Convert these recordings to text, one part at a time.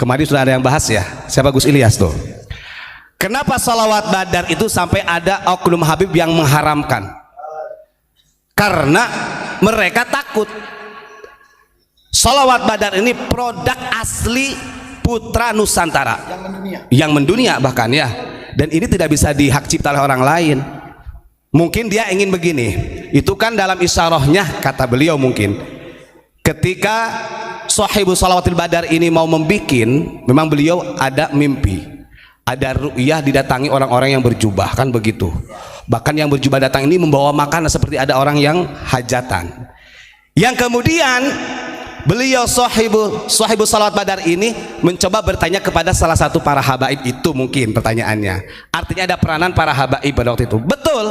kemarin sudah ada yang bahas ya, siapa Gus Ilyas tuh. Kenapa sholawat badar itu sampai ada oknum Habib yang mengharamkan? Karena mereka takut sholawat badar ini produk asli putra Nusantara yang mendunia bahkan ya, dan ini tidak bisa dihak cipta oleh orang lain. Mungkin dia ingin begini, itu kan dalam isyarahnya kata beliau, mungkin ketika Sohibul Shalawatil Badar ini mau membikin, memang beliau ada mimpi, ada ru'yah didatangi orang-orang yang berjubah, kan begitu. Bahkan yang berjubah datang ini membawa makanan seperti ada orang yang hajatan. Yang kemudian beliau Sohibul Shalawat Badar ini mencoba bertanya kepada salah satu para habaib itu, mungkin pertanyaannya. Artinya ada peranan para habaib pada waktu itu. Betul,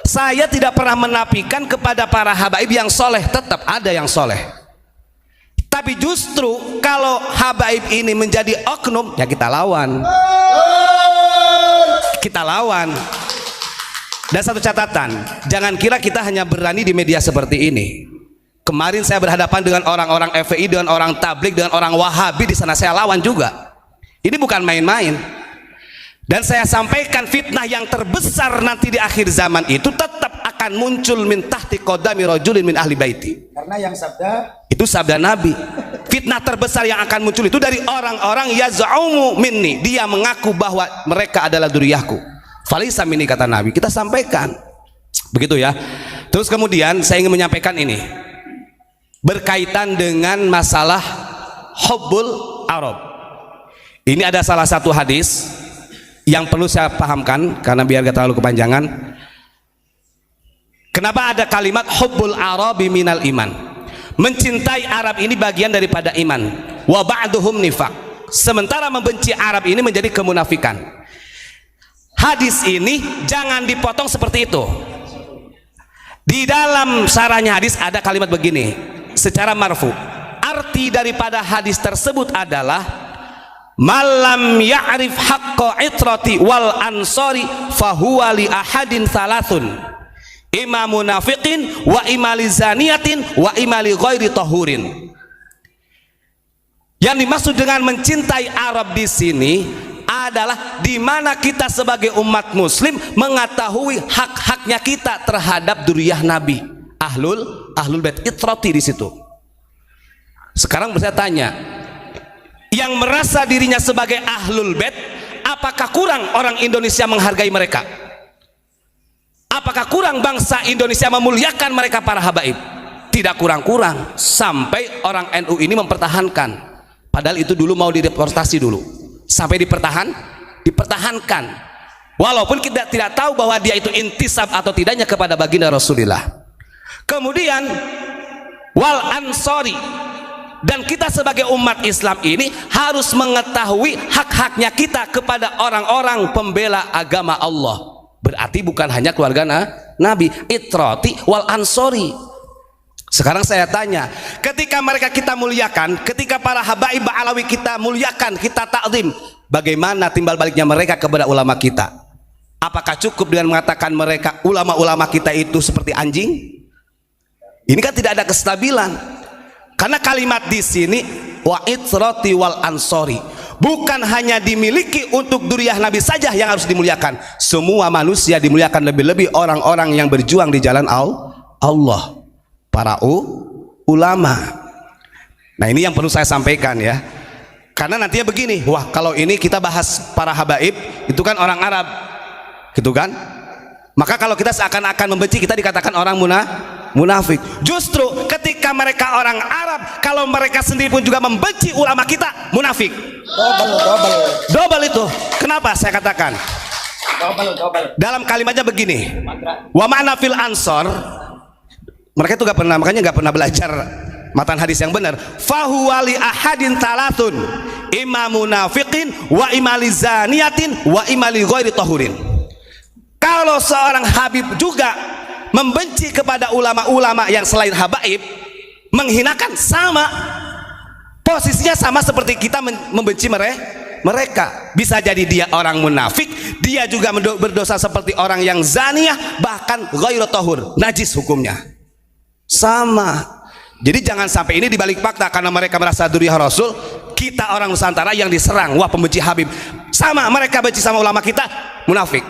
saya tidak pernah menafikan kepada para habaib yang soleh, tetap ada yang soleh. Tapi justru kalau habaib ini menjadi oknum, ya kita lawan. Kita lawan. Dan satu catatan, jangan kira kita hanya berani di media seperti ini. Kemarin saya berhadapan dengan orang-orang FPI, dengan orang tablik, dengan orang Wahabi, di sana saya lawan juga. Ini bukan main-main. Dan saya sampaikan fitnah yang terbesar nanti di akhir zaman itu tetap akan muncul min tahti qadami rajulin min ahli baiti. Karena yang sabda itu sabda Nabi. Fitnah terbesar yang akan muncul itu dari orang-orang yaz'umu minni, dia mengaku bahwa mereka adalah dzurriyyahku. Falisa minni, kata Nabi. Kita sampaikan. Begitu ya. Terus kemudian saya ingin menyampaikan ini berkaitan dengan masalah hubbul Arab. Ini ada salah satu hadis yang perlu saya pahamkan karena biar gak terlalu kepanjangan. Kenapa ada kalimat hubbul Arabi minal iman? Mencintai Arab ini bagian daripada iman. Wa ba'duhum nifaq. Sementara membenci Arab ini menjadi kemunafikan. Hadis ini jangan dipotong seperti itu. Di dalam syarahnya hadis ada kalimat begini secara marfu. Arti daripada hadis tersebut adalah malam ya'rif haqqa itrati wal ansori fahuwa li ahadin thalathun, imam munafiqin wa imali zaniyatin wa imali ghairi tahurin. Yang dimaksud dengan mencintai Arab di sini adalah di mana kita sebagai umat muslim mengetahui hak-haknya kita terhadap dzurriyyah Nabi, ahlul bait, itrati di situ. Sekarang saya tanya, yang merasa dirinya sebagai ahlul bait, apakah kurang orang Indonesia menghargai mereka? Apakah kurang bangsa Indonesia memuliakan mereka para habaib? Tidak kurang-kurang. Sampai orang NU ini mempertahankan, padahal itu dulu mau dideportasi dulu, sampai dipertahankan, walaupun kita tidak tahu bahwa dia itu intisab atau tidaknya kepada baginda Rasulullah. Kemudian wal ansori, dan kita sebagai umat Islam ini harus mengetahui hak-haknya kita kepada orang-orang pembela agama Allah. Berarti bukan hanya keluarga Nabi, itrati wal ansori. Sekarang saya tanya, ketika mereka kita muliakan, ketika para habaib Alawi kita muliakan, kita takzim, bagaimana timbal baliknya mereka kepada ulama kita? Apakah cukup dengan mengatakan mereka ulama-ulama kita itu seperti anjing? Ini kan tidak ada kestabilan. Karena kalimat di sini wa itrati wal ansori bukan hanya dimiliki untuk dzurriyyah Nabi saja yang harus dimuliakan. Semua manusia dimuliakan, lebih-lebih orang-orang yang berjuang di jalan Allah, para ulama. Nah, ini yang perlu saya sampaikan ya. Karena nantinya begini, wah kalau ini kita bahas para habaib itu kan orang Arab, gitu kan? Maka kalau kita seakan-akan membenci, kita dikatakan orang munafik. Justru ketika mereka orang Arab, kalau mereka sendiri pun juga membenci ulama kita, munafik. Double itu. Kenapa saya katakan? Double. Dalam kalimatnya begini. Wa ma'na fil ansor. Mereka itu gak pernah, makanya gak pernah belajar matan hadis yang benar. Fahuwa li ahadin talatun, imam munafiqin wa imali zaniyatin wa imali ghairi tahurin. Kalau seorang habib juga membenci kepada ulama-ulama yang selain habaib, menghinakan, sama posisinya, sama seperti kita membenci mereka. Bisa jadi dia orang munafik, dia juga berdosa seperti orang yang zaniyah, bahkan ghairu tahur, najis hukumnya, sama. Jadi jangan sampai ini dibalik fakta karena mereka merasa dzurriyyah Rasul, Kita orang Nusantara yang diserang, wah pembenci Habib. Sama mereka benci sama ulama kita, munafik.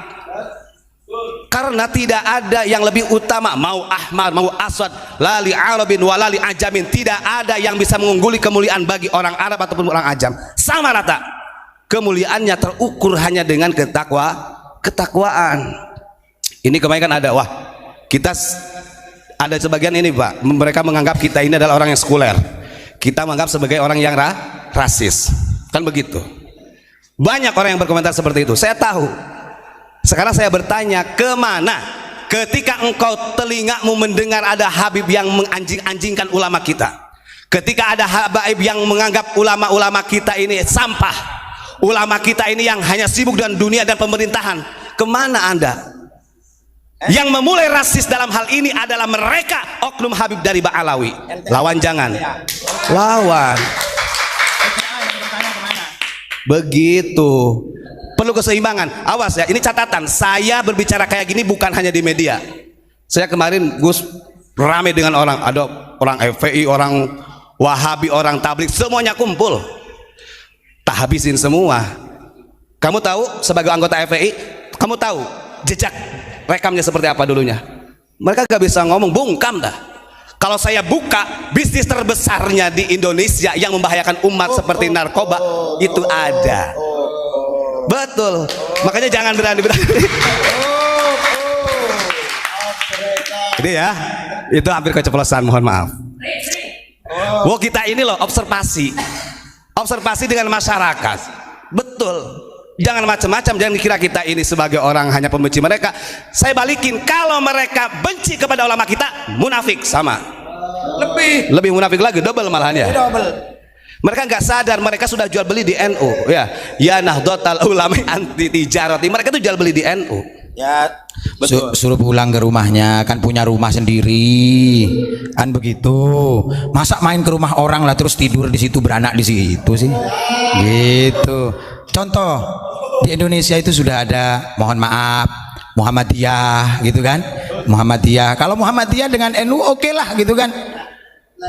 Karena tidak ada yang lebih utama, mau ahmar mau aswad, lali arabin walali ajamin, tidak ada yang bisa mengungguli kemuliaan bagi orang Arab ataupun orang ajam, sama rata kemuliaannya, terukur hanya dengan ketakwaan. Ini kemarin kan ada, wah kita ada sebagian ini Pak, mereka menganggap kita ini adalah orang yang sekuler, kita menganggap sebagai orang yang rasis, kan begitu. Banyak orang yang berkomentar seperti itu, saya tahu. Sekarang saya bertanya, kemana ketika engkau telingamu mendengar ada Habib yang menganjing-anjingkan ulama kita, ketika ada Habib yang menganggap ulama-ulama kita ini sampah, ulama kita ini yang hanya sibuk dengan dunia dan pemerintahan, kemana Anda? Yang memulai rasis dalam hal ini adalah mereka, oknum Habib dari Ba'alawi. Lawan jangan, lawan. Begitu. Perlu keseimbangan. Awas ya, ini catatan. Saya berbicara kayak gini bukan hanya di media. Saya kemarin Gus rame dengan orang, ada orang FPI, orang Wahabi, orang Tabligh, semuanya kumpul. Tak habisin semua. Kamu tahu sebagai anggota FPI, kamu tahu jejak rekamnya seperti apa dulunya? Mereka gak bisa ngomong, bungkam dah. Kalau saya buka bisnis terbesarnya di Indonesia yang membahayakan umat seperti narkoba, itu ada. Betul, makanya jangan berani-berani. Ini ya, itu hampir keceplosan, mohon maaf. Wah, kita ini loh observasi dengan masyarakat. Betul, jangan macam-macam, jangan dikira kita ini sebagai orang hanya pembenci mereka. Saya balikin, kalau mereka benci kepada ulama kita, munafik sama. Lebih munafik lagi, double malahan ya. Mereka nggak sadar, mereka sudah jual beli di NU ya Nahdlatul Ulama anti tijarati, mereka tuh jual beli di NU ya. Betul. Suruh pulang ke rumahnya, kan punya rumah sendiri kan begitu. Masa main ke rumah orang lah terus tidur di situ, beranak di situ sih gitu. Contoh di Indonesia itu sudah ada, mohon maaf, Muhammadiyah gitu kan. Muhammadiyah, kalau Muhammadiyah dengan NU oke lah gitu kan.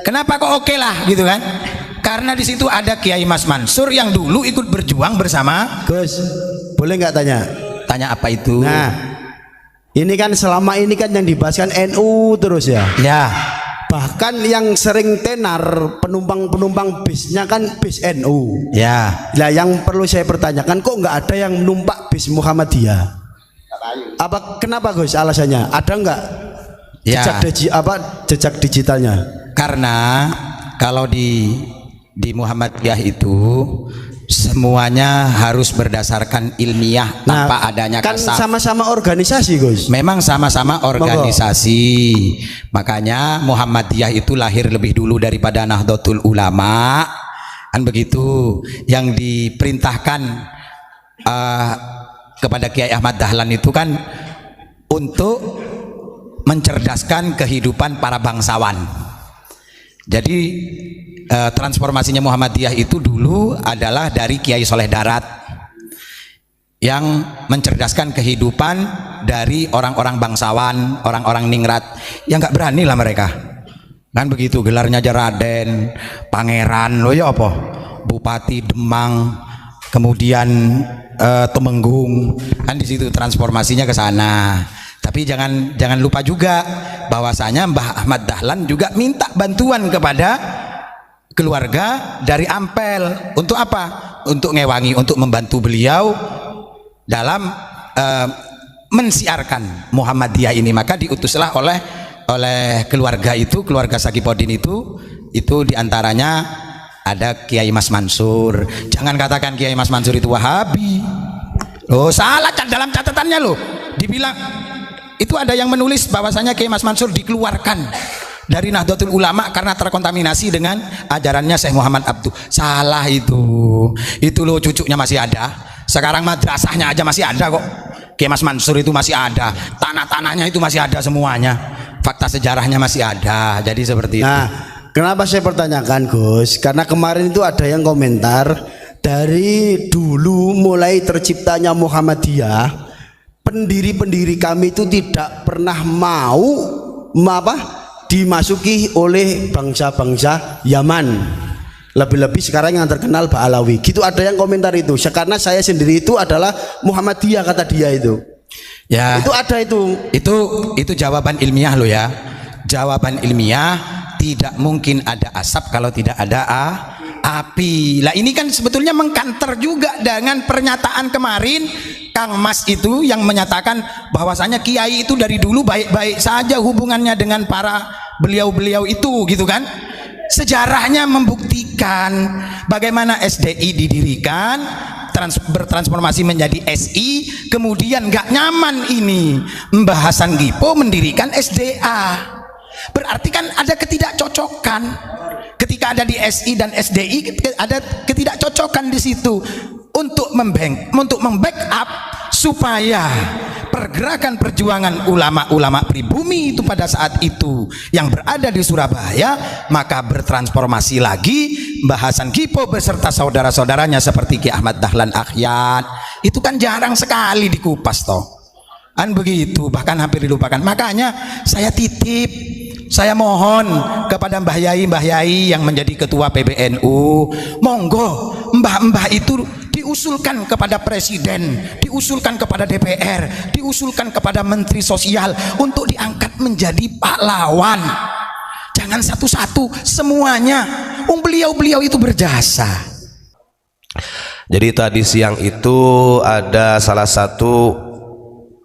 Kenapa kok oke lah gitu kan? Karena di situ ada Kiai Mas Mansur yang dulu ikut berjuang bersama Gus. Boleh nggak tanya? Tanya apa itu? Nah, ini kan selama ini kan yang dibahas kan NU terus ya. Ya. Bahkan yang sering tenar penumpang bisnya kan bis NU. Ya. Nah, yang perlu saya pertanyakan, kok nggak ada yang numpak bis Muhammadiyah? Apa kenapa Gus? Alasannya ada nggak? Ya. Jejak digitalnya? Karena kalau di Muhammadiyah itu semuanya harus berdasarkan ilmiah, tanpa adanya kan kasar. Sama-sama organisasi Gus. Memang sama-sama organisasi. Makanya Muhammadiyah itu lahir lebih dulu daripada Nahdlatul Ulama kan begitu. Yang diperintahkan kepada Kiai Ahmad Dahlan itu kan untuk mencerdaskan kehidupan para bangsawan. Jadi transformasinya Muhammadiyah itu dulu adalah dari Kiai Soleh Darat yang mencerdaskan kehidupan dari orang-orang bangsawan, orang-orang ningrat yang nggak berani lah mereka kan begitu, gelarnya aja Raden, Pangeran, lo ya apa, Bupati Demang, kemudian Temenggung, kan di situ transformasinya ke sana. Tapi jangan lupa juga bahwasanya Mbah Ahmad Dahlan juga minta bantuan kepada keluarga dari Ampel. Untuk apa? Untuk ngewangi, untuk membantu beliau dalam mensiarkan Muhammadiyah ini. Maka diutuslah oleh keluarga itu, keluarga Sagipodin itu diantaranya ada Kiai Mas Mansur. Jangan katakan Kiai Mas Mansur itu Wahabi. Oh, salah dalam catatannya loh. Dibilang itu ada yang menulis bahwasanya Kiai Mas Mansur dikeluarkan dari Nahdlatul Ulama karena terkontaminasi dengan ajarannya Syekh Muhammad Abduh. Salah itu. Itu loh, cucunya masih ada. Sekarang madrasahnya aja masih ada kok. Kiai Mas Mansur itu masih ada. Tanah-tanahnya itu masih ada semuanya. Fakta sejarahnya masih ada. Jadi seperti itu. Nah, kenapa saya pertanyakan Gus? Karena kemarin itu ada yang komentar, dari dulu mulai terciptanya Muhammadiyah, pendiri-pendiri kami itu tidak pernah mau dimasuki oleh bangsa-bangsa Yaman. Lebih-lebih sekarang yang terkenal Ba'alawi. Gitu ada yang komentar itu. Karena saya sendiri itu adalah Muhammadiyah kata dia itu. Ya. Itu ada itu. Itu jawaban ilmiah lo ya. Jawaban ilmiah, tidak mungkin ada asap kalau tidak ada api. Lah ini kan sebetulnya mengkanter juga dengan pernyataan kemarin Kang Mas itu yang menyatakan bahwasanya kiai itu dari dulu baik-baik saja hubungannya dengan para beliau-beliau itu gitu kan. Sejarahnya membuktikan bagaimana SDI didirikan, bertransformasi menjadi SI, kemudian gak nyaman ini Mbah Hasan Gipo mendirikan SDA. Berarti kan ada ketidakcocokan. Ketika ada di SI dan SDI ada ketidakcocokan di situ untuk membackup supaya pergerakan perjuangan ulama-ulama pribumi itu pada saat itu yang berada di Surabaya maka bertransformasi lagi. Mbah Hasan Gipo beserta saudara-saudaranya seperti Ki Ahmad Dahlan Akhyat itu kan jarang sekali dikupas toh kan begitu, bahkan hampir dilupakan. Makanya saya titip, saya mohon kepada Mbah Yai yang menjadi ketua PBNU, monggo mbah-mbah itu diusulkan kepada presiden, diusulkan kepada DPR, diusulkan kepada menteri sosial untuk diangkat menjadi pahlawan. Jangan satu-satu, semuanya. Beliau-beliau itu berjasa. Jadi tadi siang itu ada salah satu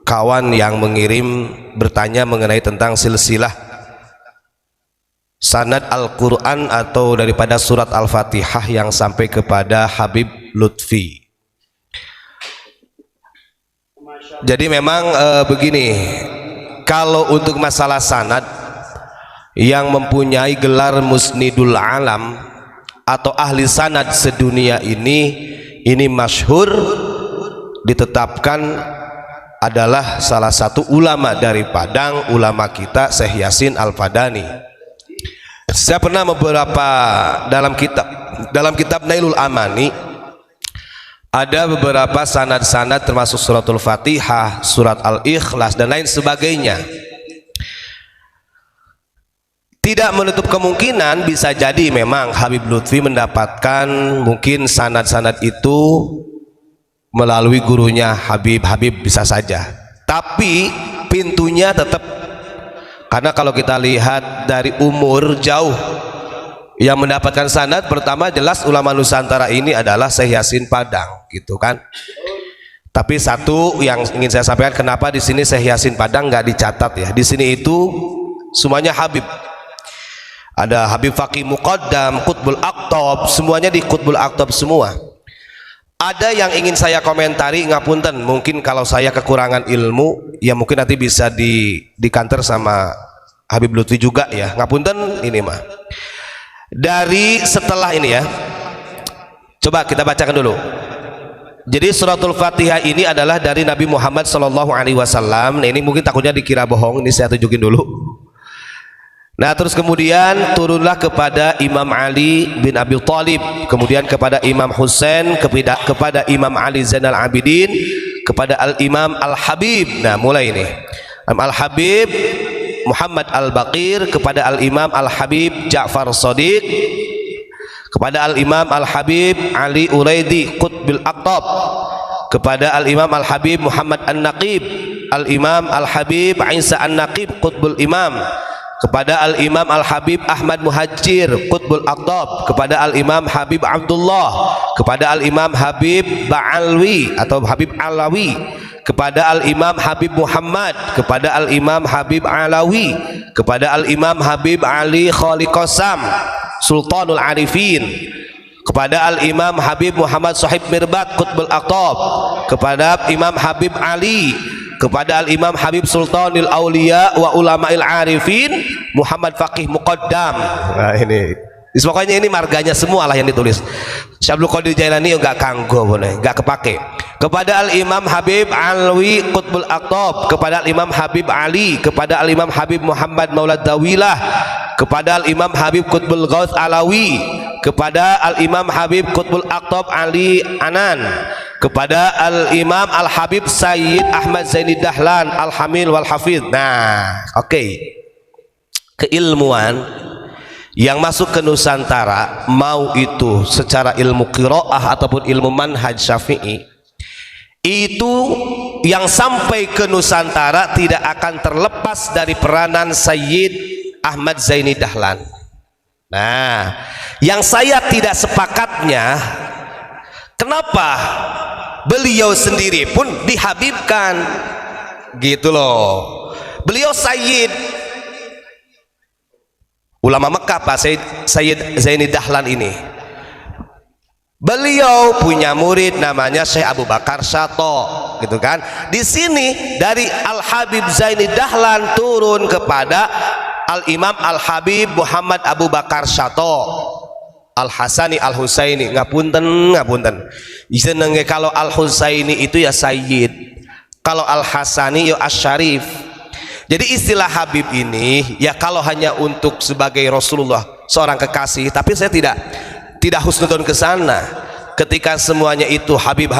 kawan yang mengirim bertanya mengenai tentang silsilah sanad Al-Quran atau daripada surat Al-Fatihah yang sampai kepada Habib Lutfi. Jadi memang begini, kalau untuk masalah sanad yang mempunyai gelar musnidul alam atau ahli sanad sedunia ini masyhur ditetapkan adalah salah satu ulama dari Padang, ulama kita Syekh Yasin Al-Fadani. Saya pernah beberapa dalam kitab Nailul Amani ada beberapa sanad-sanad termasuk suratul Fatihah, surat Al-Ikhlas dan lain sebagainya. Tidak menutup kemungkinan bisa jadi memang Habib Lutfi mendapatkan mungkin sanad-sanad itu melalui gurunya Habib bisa saja, tapi pintunya tetap, karena kalau kita lihat dari umur jauh yang mendapatkan sanad pertama jelas ulama Nusantara ini adalah Syekh Yasin Padang gitu kan. Tapi satu yang ingin saya sampaikan, kenapa di sini Syekh Yasin Padang nggak dicatat ya, di sini itu semuanya Habib, ada Habib Faqih Muqaddam, Qutbul Aqtab, semuanya di Qutbul Aqtab semua. Ada yang ingin saya komentari, ngapunten, mungkin kalau saya kekurangan ilmu ya mungkin nanti bisa dikanter sama Habib Lutfi juga ya, ngapunten ini mah. Dari setelah ini ya, coba kita bacakan dulu. Jadi suratul Fatihah ini adalah dari Nabi Muhammad SAW. Nah ini mungkin takutnya dikira bohong, ini saya tunjukin dulu. Nah terus kemudian turunlah kepada Imam Ali bin Abi Thalib, kemudian kepada Imam Husain, kepada Imam Ali Zainal Abidin, kepada Al-Imam Al-Habib. Nah mulai ini Al-Habib Muhammad Al-Baqir, kepada Al-Imam Al-Habib Ja'far Shadiq, kepada Al-Imam Al-Habib Ali Uraidi Qutbil Aqtab, kepada Al-Imam Al-Habib Muhammad An-Naqib, Al-Imam Al-Habib Isa An-Naqib Qutbul Imam, kepada Al-Imam Al-Habib Ahmad Muhajir Qutbul Aqtab, kepada Al-Imam Habib Abdullah, kepada Al-Imam Habib Ba'alwi atau Habib Alawi, kepada Al-Imam Habib Muhammad, kepada Al-Imam Habib Alawi, kepada Al-Imam Habib Ali Khaliqasam Sultanul Arifin, kepada Al-Imam Habib Muhammad Sahib Mirbat Qutbul Aqtab, kepada Imam Habib Ali, kepada Al-Imam Habib Sultanil Aulia wa Ulama'il Arifin Muhammad Faqih Muqaddam. Nah ini pokoknya ini marganya semua lah yang ditulis. Syabdul Qadir Jailani enggak kanggo boleh, enggak kepake. Kepada Al-Imam Habib Alwi Qutbul Aqtab, kepada Al-Imam Habib Ali, kepada Al-Imam Habib Muhammad Maulad Dawilah, kepada Al-Imam Habib Qutbul Ghaus Alawi, kepada Al-Imam Habib Qutbul Aqtab Ali Anan, kepada Al-Imam Al-Habib Sayyid Ahmad Zaini Dahlan Al-Hamil wal Hafidh. Nah, oke. Keilmuan yang masuk ke Nusantara, mau itu secara ilmu qiraah ataupun ilmu manhaj Syafi'i, itu yang sampai ke Nusantara tidak akan terlepas dari peranan Sayyid Ahmad Zaini Dahlan. Nah, yang saya tidak sepakatnya, kenapa beliau sendiri pun dihabibkan gitu loh. Beliau Sayyid ulama Mekah Pak Sayyid Zaini Dahlan ini, beliau punya murid namanya Syekh Abu Bakar Syato, gitu kan. Di sini dari Al Habib Zaini Dahlan turun kepada Al Imam Al Habib Muhammad Abu Bakar Syato Al Hasani Al Husaini. Ngapunten jenenge kalau Al Husaini itu ya Sayyid, kalau Al Hasani ya Asy-Syarif. Jadi istilah Habib ini ya kalau hanya untuk sebagai Rasulullah seorang kekasih, tapi saya tidak husnudon ke sana. Ketika semuanya itu Habib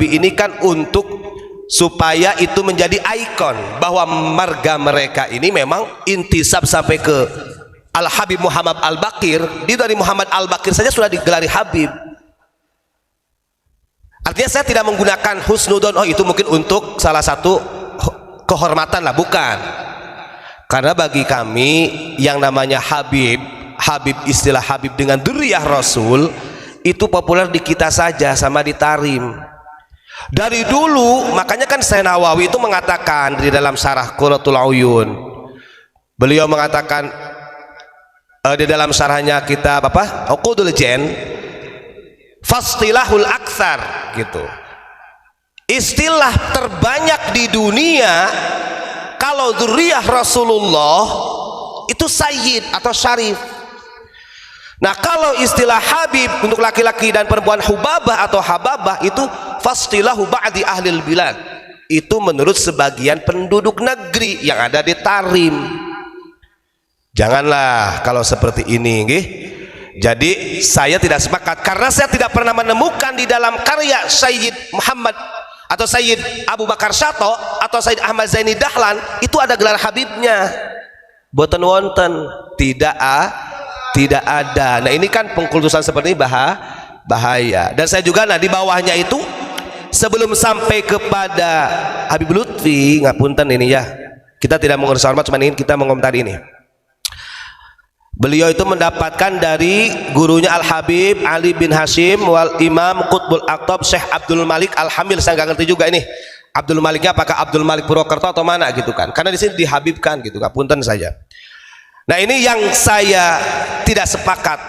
ini kan untuk supaya itu menjadi ikon bahwa marga mereka ini memang intisab sampai ke Al Habib Muhammad Al Bakir. Di dari Muhammad Al Bakir saja sudah digelari Habib. Artinya saya tidak menggunakan husnudon, oh itu mungkin untuk salah satu kehormatan lah, bukan. Karena bagi kami yang namanya Habib istilah Habib dengan dzurriyyah Rasul itu populer di kita saja sama di Tarim dari dulu. Makanya kan Syekh Nawawi itu mengatakan di dalam syarah Qurratul Uyun, beliau mengatakan di dalam syarahnya kitab Uqudul Jan, fastilahul aktsar gitu, istilah terbanyak di dunia kalau dzurriyyah Rasulullah itu Sayyid atau Syarif. Nah kalau istilah Habib untuk laki-laki dan perempuan Hubabah atau Hababah itu fastilahu ba'di ahlil bilad, itu menurut sebagian penduduk negeri yang ada di Tarim. Janganlah kalau seperti ini nggih. Jadi saya tidak sepakat karena saya tidak pernah menemukan di dalam karya Sayyid Muhammad atau Sayyid Abu Bakar Syato atau Sayyid Ahmad Zaini Dahlan itu ada gelar Habibnya. Boten wonten, tidak ada. Nah ini kan pengkultusan seperti ini bahaya. Dan saya juga di bawahnya itu sebelum sampai kepada Habib Lutfi, ngapunten ini ya, kita tidak mengurus hormat, cuma ingin kita mengomentari ini. Beliau itu mendapatkan dari gurunya Al Habib Ali bin Hashim wal Imam Qutbul Aqtab Syekh Abdul Malik Al Hamil. Saya nggak ngerti juga ini Abdul Maliknya apakah Abdul Malik Purwokerto atau mana gitu kan, karena di sini dihabibkan gitu, punten saja. Nah ini yang saya tidak sepakat.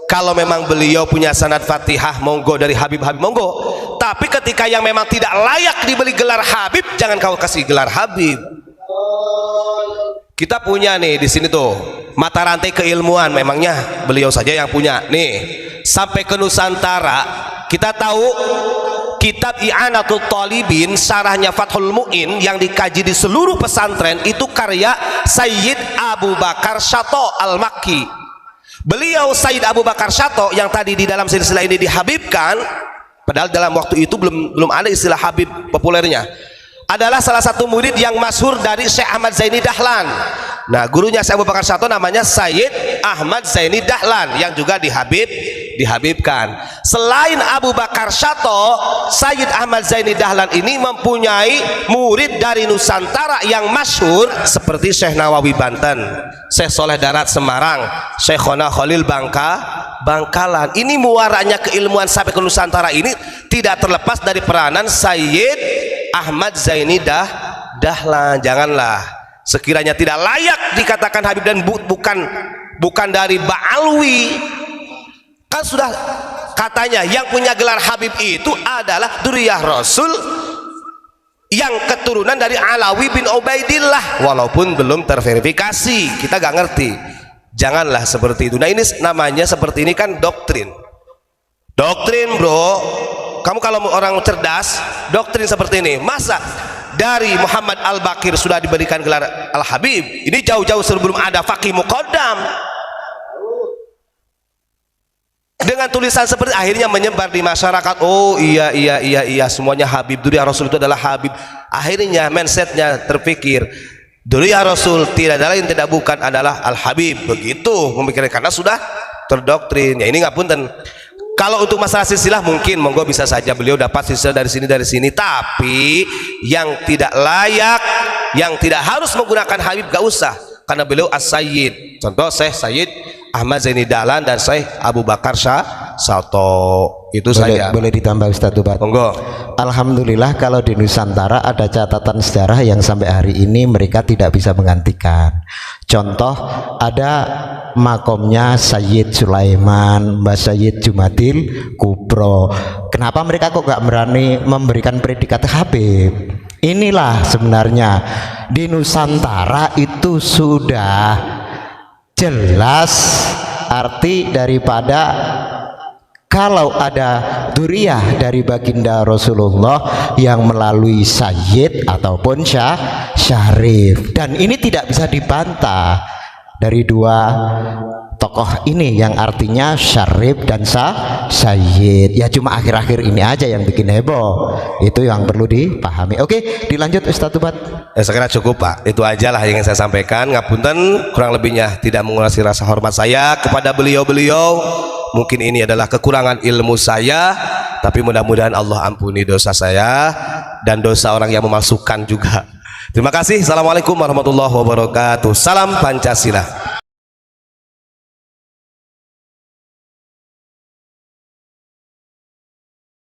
Kalau memang beliau punya sanad Fatihah monggo, dari Habib monggo, tapi ketika yang memang tidak layak diberi gelar Habib jangan kau kasih gelar Habib. Kita punya nih di sini tuh mata rantai keilmuan, memangnya beliau saja yang punya nih sampai ke Nusantara. Kita tahu kitab I'anatul Talibin syarahnya Fathul Mu'in yang dikaji di seluruh pesantren itu karya Sayyid Abu Bakar Syato Al-Makki. Beliau Sayyid Abu Bakar Syato yang tadi di dalam silsilah ini dihabibkan, padahal dalam waktu itu belum ada istilah Habib populernya, adalah salah satu murid yang masyhur dari Syekh Ahmad Zaini Dahlan. Nah gurunya Syekh Abu Bakar Syato namanya Sayyid Ahmad Zaini Dahlan yang juga dihabibkan. Selain Abu Bakar Syato, Sayyid Ahmad Zaini Dahlan ini mempunyai murid dari Nusantara yang masyhur seperti Syekh Nawawi Banten, Syekh Soleh Darat Semarang, Syekhona Khalil Bangkalan. Ini muaranya keilmuan sampai ke Nusantara ini tidak terlepas dari peranan Sayyid Ahmad Zaini Dahlan. Janganlah sekiranya tidak layak dikatakan Habib dan bukan dari Ba'alwi, kan sudah katanya yang punya gelar Habib itu adalah dzurriyyah Rasul yang keturunan dari Alawi bin Ubaidillah, walaupun belum terverifikasi, kita gak ngerti. Janganlah seperti itu. Nah ini namanya seperti ini kan doktrin bro. Kamu kalau orang cerdas, doktrin seperti ini. Masa dari Muhammad Al-Bakir sudah diberikan gelar Al-Habib, ini jauh-jauh sebelum ada Faqih Muqaddam. Dengan tulisan seperti akhirnya menyebar di masyarakat. Oh iya semuanya Habib, dzurriyyah Rasul itu adalah Habib. Akhirnya mindsetnya terpikir Dzurriyyah Rasul tidak ada lain tidak bukan adalah Al Habib. Begitu memikirkan karena sudah terdoktrin. Ya ini ngapunten. Kalau untuk masalah silsilah mungkin monggo bisa saja beliau dapat silsilah dari sini, tapi yang tidak layak, yang tidak harus menggunakan Habib gak usah, karena beliau as-sayyid. Contoh Syekh Sayyid Ahmad Zaini Dahlan dan Syekh Abu Bakar Sato. Itu saja. Boleh ditambah Ustadz Tubat? Monggo. Alhamdulillah kalau di Nusantara ada catatan sejarah yang sampai hari ini mereka tidak bisa menggantikan. Contoh ada makomnya Sayyid Sulaiman, Mbah Sayyid Jumadil Kubro. Kenapa mereka kok gak berani memberikan predikat Habib? Inilah sebenarnya di Nusantara itu sudah jelas arti daripada kalau ada dzurriyyah dari baginda Rasulullah yang melalui sayyid ataupun syarif, dan ini tidak bisa dibantah dari dua tokoh ini yang artinya syarif dan sayyid. Ya cuma akhir-akhir ini aja yang bikin heboh, itu yang perlu dipahami. Oke, dilanjut Ustadz Tubat. Saya kira cukup Pak, itu aja lah yang ingin saya sampaikan. Ngapunten kurang lebihnya tidak mengurangi rasa hormat saya kepada beliau-beliau. Mungkin ini adalah kekurangan ilmu saya, tapi mudah-mudahan Allah ampuni dosa saya dan dosa orang yang memasukkan juga. Terima kasih. Assalamualaikum warahmatullahi wabarakatuh. Salam Pancasila.